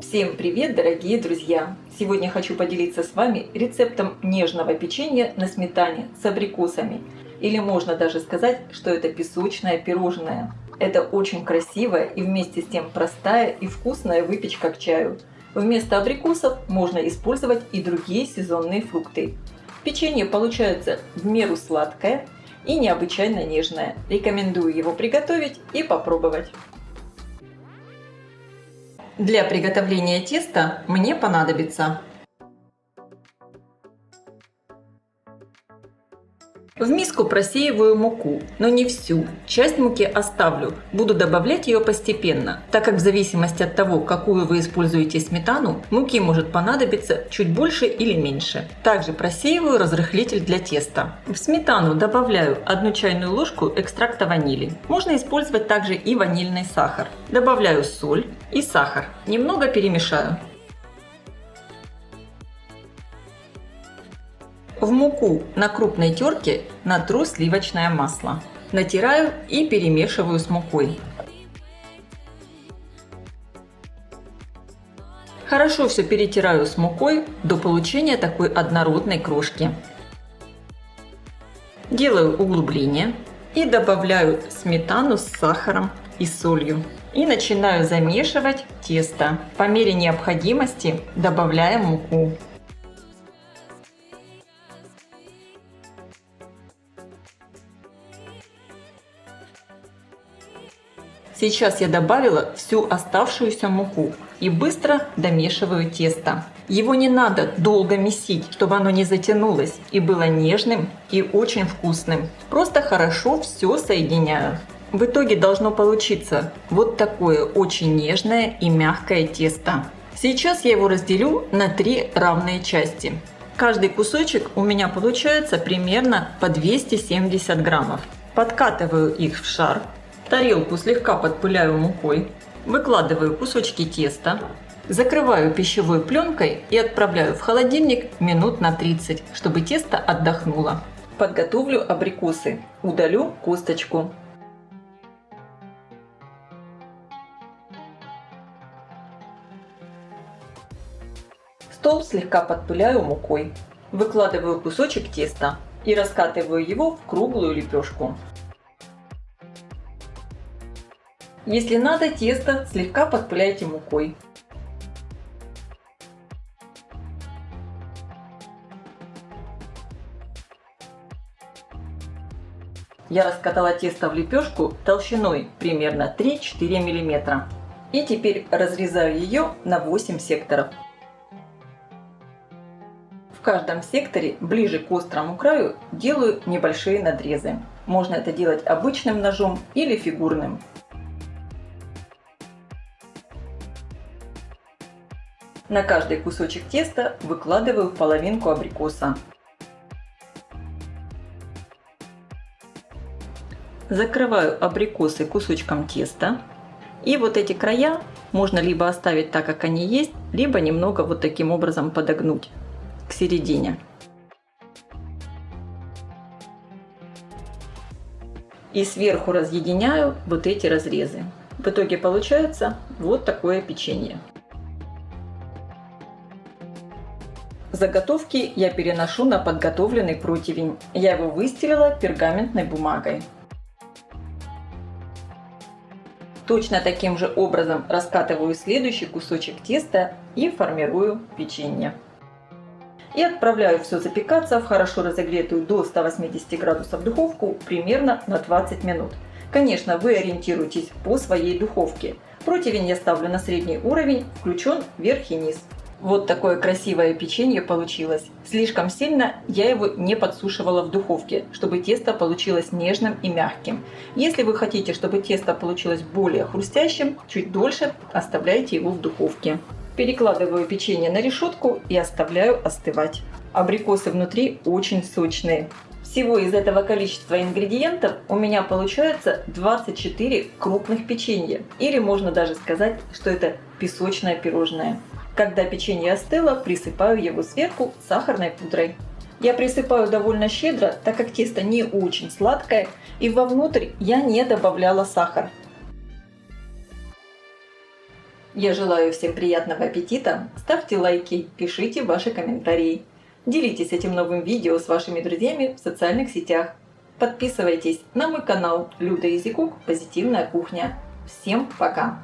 Всем привет, дорогие друзья! Сегодня хочу поделиться с вами рецептом нежного печенья на сметане с абрикосами. Или можно даже сказать, что это песочное пирожное. Это очень красивая и вместе с тем простая и вкусная выпечка к чаю. Вместо абрикосов можно использовать и другие сезонные фрукты. Печенье получается в меру сладкое и необычайно нежное. Рекомендую его приготовить и попробовать. Для приготовления теста мне понадобится в миску просеиваю муку, но не всю, часть муки оставлю, буду добавлять ее постепенно, так как в зависимости от того, какую вы используете сметану, муки может понадобиться чуть больше или меньше. Также просеиваю разрыхлитель для теста. В сметану добавляю 1 чайную ложку экстракта ванили. Можно использовать также и ванильный сахар. Добавляю соль и сахар. Немного перемешаю. В муку на крупной терке натру сливочное масло. Натираю и перемешиваю с мукой. Хорошо все перетираю с мукой до получения такой однородной крошки. Делаю углубление и добавляю сметану с сахаром и солью. И начинаю замешивать тесто. По мере необходимости добавляем муку. Сейчас я добавила всю оставшуюся муку и быстро домешиваю тесто. Его не надо долго месить, чтобы оно не затянулось и было нежным и очень вкусным. Просто хорошо все соединяю. В итоге должно получиться вот такое очень нежное и мягкое тесто. Сейчас я его разделю на 3 равные части. Каждый кусочек у меня получается примерно по 270 граммов. Подкатываю их в шар. Тарелку слегка подпыляю мукой, выкладываю кусочки теста, закрываю пищевой пленкой и отправляю в холодильник минут на 30, чтобы тесто отдохнуло. Подготовлю абрикосы, удалю косточку. Стол слегка подпыляю мукой, выкладываю кусочек теста и раскатываю его в круглую лепешку. Если надо, тесто слегка подпыляйте мукой. Я раскатала тесто в лепешку толщиной примерно 3-4 мм. И теперь разрезаю ее на 8 секторов. В каждом секторе ближе к острому краю делаю небольшие надрезы. Можно это делать обычным ножом или фигурным. На каждый кусочек теста выкладываю половинку абрикоса. Закрываю абрикосы кусочком теста. И вот эти края можно либо оставить так, как они есть, либо немного вот таким образом подогнуть к середине. И сверху разъединяю вот эти разрезы. В итоге получается вот такое печенье. Заготовки я переношу на подготовленный противень. Я его выстелила пергаментной бумагой. Точно таким же образом раскатываю следующий кусочек теста и формирую печенье. И отправляю все запекаться в хорошо разогретую до 180 градусов духовку примерно на 20 минут. Конечно, вы ориентируйтесь по своей духовке. Противень я ставлю на средний уровень, включен верх и низ. Вот такое красивое печенье получилось. Слишком сильно я его не подсушивала в духовке, чтобы тесто получилось нежным и мягким. Если вы хотите, чтобы тесто получилось более хрустящим, чуть дольше оставляйте его в духовке. Перекладываю печенье на решетку и оставляю остывать. Абрикосы внутри очень сочные. Всего из этого количества ингредиентов у меня получается 24 крупных печенья. Или можно даже сказать, что это песочное пирожное. Когда печенье остыло, присыпаю его сверху сахарной пудрой. Я присыпаю довольно щедро, так как тесто не очень сладкое, и вовнутрь я не добавляла сахар. Я желаю всем приятного аппетита, ставьте лайки, пишите ваши комментарии. Делитесь этим новым видео с вашими друзьями в социальных сетях. Подписывайтесь на мой канал Люда Изикук «Позитивная кухня». Всем пока!